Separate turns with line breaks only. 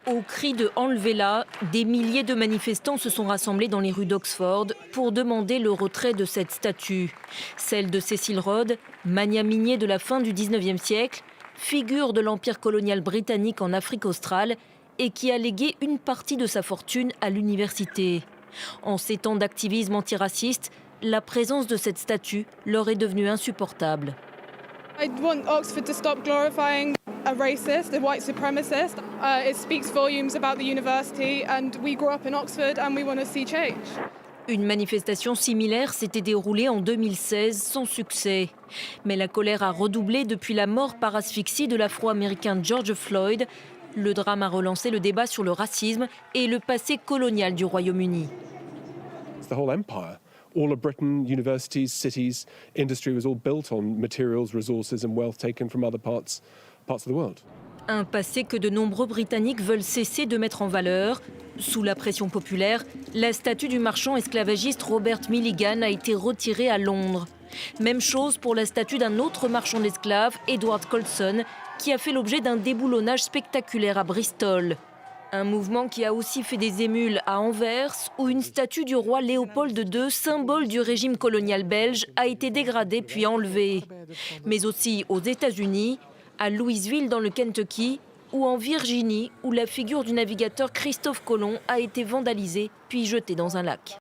Au cri de Enlevez-la, des milliers de manifestants se sont rassemblés dans les rues d'Oxford pour demander le retrait de cette statue. Celle de Cecil Rhodes, magnat minier de la fin du 19e siècle, figure de l'empire colonial britannique en Afrique australe et qui a légué une partie de sa fortune à l'université. En ces temps d'activisme antiraciste, la présence de cette statue leur est devenue insupportable.
I want Oxford to stop glorifying a racist, a white supremacist. It speaks volumes about the university, and we grew up in Oxford and we want to see change.
Une manifestation similaire s'était déroulée en 2016 sans succès. Mais la colère a redoublé depuis la mort par asphyxie de l'Afro-Américain George Floyd. Le drame a relancé le débat sur le racisme et le passé colonial du Royaume-Uni.
The whole empire. All of Britain, universities, cities, industry was all built on materials, resources and wealth taken from other parts of the world.
Un passé que de nombreux Britanniques veulent cesser de mettre en valeur. Sous la pression populaire, la statue du marchand esclavagiste Robert Milligan a été retirée à Londres. Même chose pour la statue d'un autre marchand d'esclaves, Edward Colson, qui a fait l'objet d'un déboulonnage spectaculaire à Bristol. Un mouvement qui a aussi fait des émules à Anvers, où une statue du roi Léopold II, symbole du régime colonial belge, a été dégradée puis enlevée. Mais aussi aux États-Unis, à Louisville dans le Kentucky, ou en Virginie, où la figure du navigateur Christophe Colomb a été vandalisée puis jetée dans un lac.